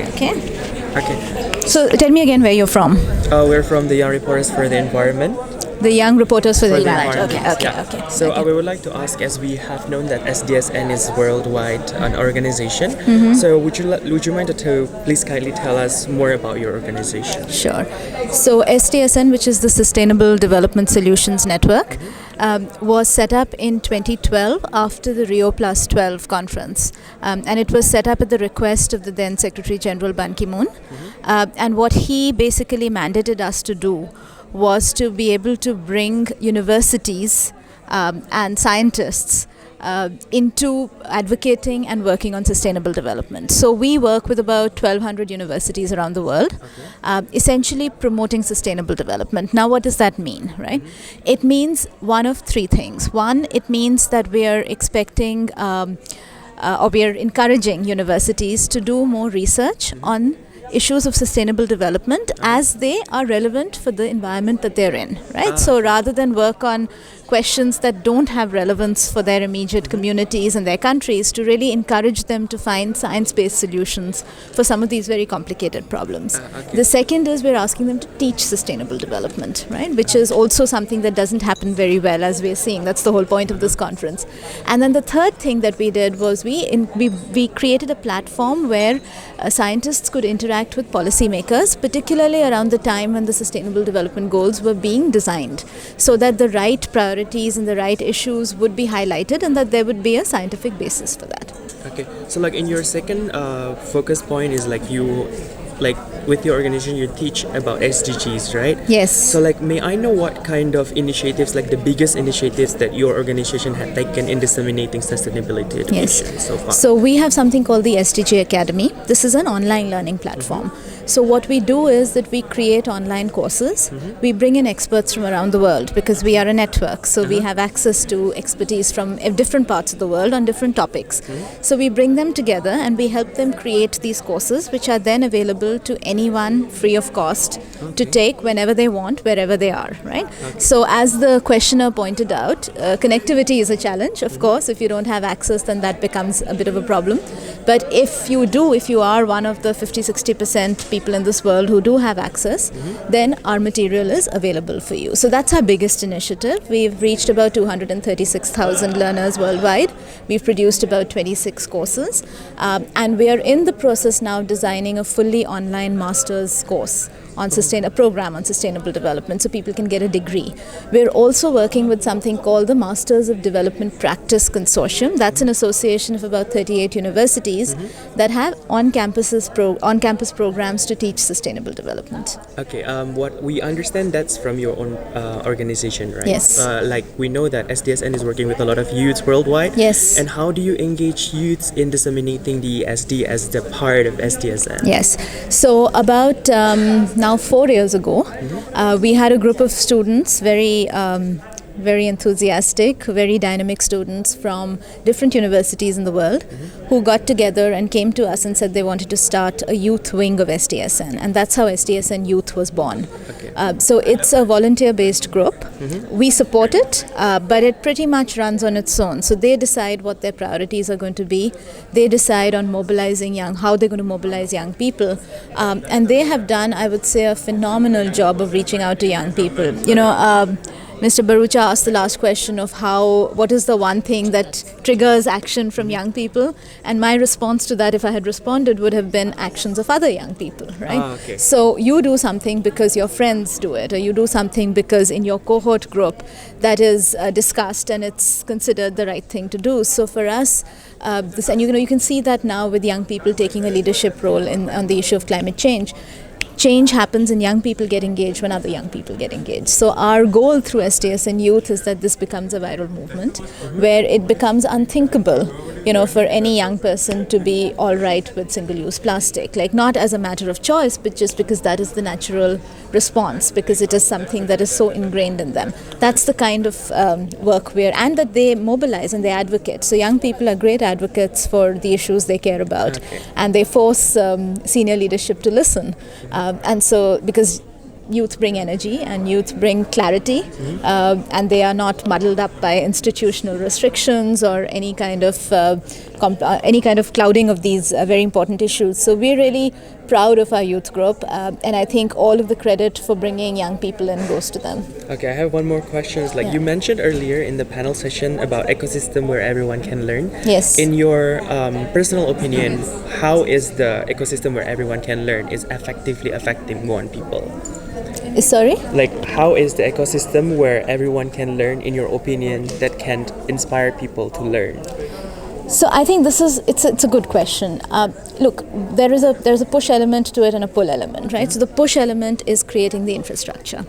Okay. Okay. So tell me again where you're from. We're from the Young Reporters for the Environment. The Young Reporters for the Environment. Environment. Yeah. So we would like to ask, as we have known that SDSN is worldwide an organization. So would you mind to please kindly tell us more about your organization? Sure. So SDSN, which is the Sustainable Development Solutions Network, was set up in 2012 after the Rio Plus 12 conference. And it was set up at the request of the then Secretary General Ban Ki-moon. And what he basically mandated us to do was to be able to bring universities and scientists into advocating and working on sustainable development. So we work with about 1,200 universities around the world, essentially promoting sustainable development. Now, what does that mean, right? It means one of three things. One, it means that we are expecting or we are encouraging universities to do more research on issues of sustainable development as they are relevant for the environment that they're in, right? So rather than work on questions that don't have relevance for their immediate communities and their countries, to really encourage them to find science-based solutions for some of these very complicated problems. The second is we're asking them to teach sustainable development, right? Which is also something that doesn't happen very well, as we're seeing. That's the whole point of this conference. And then the third thing that we did was we created a platform where scientists could interact with policymakers, particularly around the time when the Sustainable Development Goals were being designed, so that the right priorities and the right issues would be highlighted and that there would be a scientific basis for that. Okay, so like in your second focus point is like with your organization you teach about SDGs, right? Yes. So like may I know what kind of initiatives, like the biggest initiatives that your organization had taken in disseminating sustainability education so far? So we have something called the SDG Academy. This is an online learning platform. So what we do is that we create online courses. We bring in experts from around the world because we are a network. So we have access to expertise from different parts of the world on different topics. So we bring them together and we help them create these courses, which are then available to anyone free of cost to take whenever they want, wherever they are, right? So as the questioner pointed out, connectivity is a challenge. Of course, if you don't have access, then that becomes a bit of a problem. But if you are one of the 50-60% people in this world who do have access, then our material is available for you. So that's our biggest initiative. We've reached about 236,000 learners worldwide. We've produced about 26 courses. And we are in the process now designing a fully online master's course on a program on sustainable development, so people can get a degree. We're also working with something called the Masters of Development Practice Consortium. That's an association of about 38 universities that have on-campus programs to teach sustainable development. Okay, what we understand that's from your own organization, right? Yes. Like we know that SDSN is working with a lot of youths worldwide. Yes. And how do you engage youths in disseminating the SD as the part of SDSN? Yes. So about now 4 years ago, we had a group of students, very enthusiastic, very dynamic students from different universities in the world who got together and came to us and said they wanted to start a youth wing of SDSN, and that's how SDSN Youth was born. So it's a volunteer-based group. We support it, but it pretty much runs on its own. So they decide what their priorities are going to be. They decide on mobilizing how they're going to mobilize young people. And they have done, I would say, a phenomenal job of reaching out to young people. You know, Mr. Barucha asked the last question of what is the one thing that triggers action from young people? And my response to that, if I had responded, would have been actions of other young people, right? So you do something because your friends do it, or you do something because in your cohort group that is discussed and it's considered the right thing to do. So for us, and you can see that now with young people taking a leadership role on the issue of climate change. Change happens and young people get engaged when other young people get engaged. So our goal through SDSN Youth is that this becomes a viral movement where it becomes unthinkable, for any young person to be all right with single-use plastic. Like not as a matter of choice, but just because that is the natural response, because it is something that is so ingrained in them. That's the kind of work and that they mobilize and they advocate. So young people are great advocates for the issues they care about, and they force senior leadership to listen. And so, because youth bring energy and youth bring clarity, and they are not muddled up by institutional restrictions or any kind of any kind of clouding of these very important issues. So we're really proud of our youth group, and I think all of the credit for bringing young people in goes to them. Okay, I have one more question. Like you mentioned earlier in the panel session about ecosystem where everyone can learn. Yes. In your personal opinion, how is the ecosystem where everyone can learn is effectively affecting Goan people? Sorry? Like, how is the ecosystem where everyone can learn, in your opinion, that can inspire people to learn? So I think it's a good question. Look, there's a push element to it and a pull element, right? So the push element is creating the infrastructure.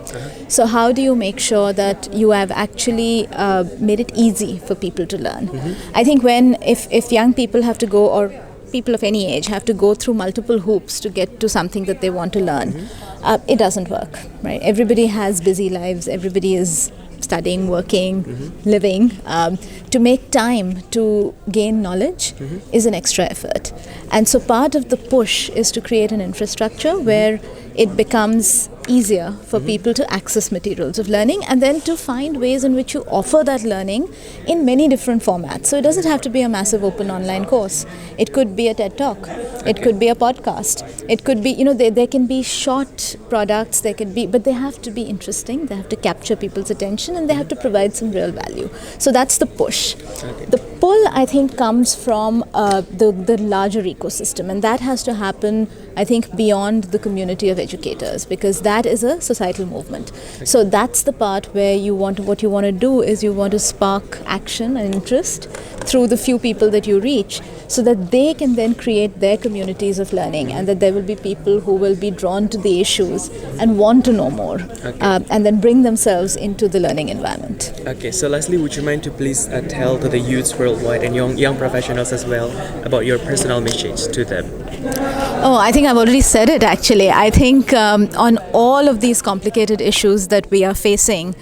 So how do you make sure that you have actually made it easy for people to learn? I think if young people have to go, or people of any age have to go through multiple hoops to get to something that they want to learn, it doesn't work, right? Everybody has busy lives. Everybody is studying, working, living. To make time to gain knowledge is an extra effort. And so part of the push is to create an infrastructure where it becomes easier for people to access materials of learning, and then to find ways in which you offer that learning in many different formats. So it doesn't have to be a massive open online course. It could be a TED Talk. It could be a podcast. It could be, there can be short products, but they have to be interesting. They have to capture people's attention, and they have to provide some real value. So that's the push. The pull, I think, comes from the larger ecosystem, and that has to happen, I think, beyond the community of educators, because that is a societal movement. So that's the part where what you want to do is you want to spark action and interest through the few people that you reach, so that they can then create their communities of learning, and that there will be people who will be drawn to the issues and want to know more, and then bring themselves into the learning environment. Okay, so lastly, would you mind to please tell to the youths worldwide and young professionals as well about your personal message to them? Oh, I think I've already said it, actually. I think on all of these complicated issues that we are facing,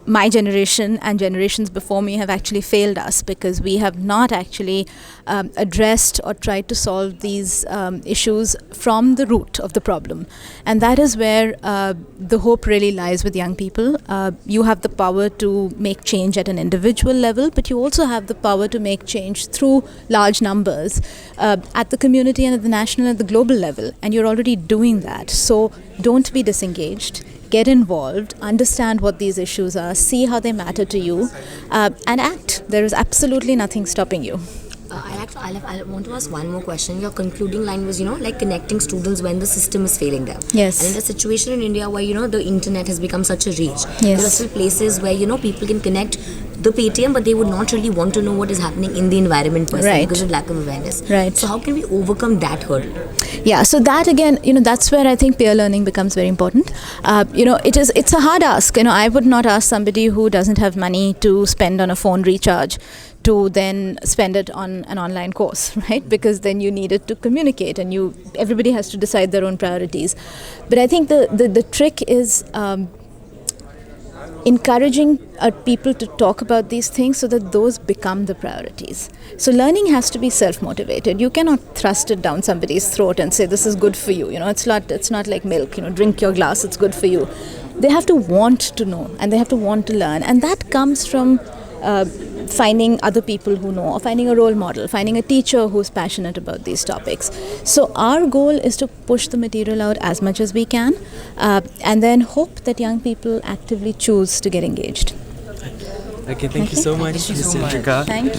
my generation and generations before me have actually failed us, because we have not actually addressed or tried to solve these issues from the root of the problem. And that is where the hope really lies with young people. You have the power to make change at an individual level, but you also have the power to make change through large numbers at the community and at the national and the global level. And you're already doing that. So don't be disengaged. Get involved, understand what these issues are, see how they matter to you, and act. There is absolutely nothing stopping you. I want to ask one more question. Your concluding line was, like connecting students when the system is failing them. Yes. And in the situation in India where, the internet has become such a reach, Yes. there are still places where, people can connect the Paytm, but they would not really want to know what is happening in the environment per se, Right. because of lack of awareness. Right. So how can we overcome that hurdle? Yeah, so that again, that's where I think peer learning becomes very important. It's a hard ask. I would not ask somebody who doesn't have money to spend on a phone recharge to then spend it on an online course, right? Because then you need it to communicate, and everybody has to decide their own priorities. But I think the trick is encouraging people to talk about these things so that those become the priorities. So learning has to be self-motivated. You cannot thrust it down somebody's throat and say, this is good for you. It's not like milk, drink your glass, it's good for you. They have to want to know, and they have to want to learn. And that comes from finding other people who know, or finding a role model, finding a teacher who's passionate about these topics. So our goal is to push the material out as much as we can, and then hope that young people actively choose to get engaged. Okay, thank you so much, Ms. Chandrika. Thank you.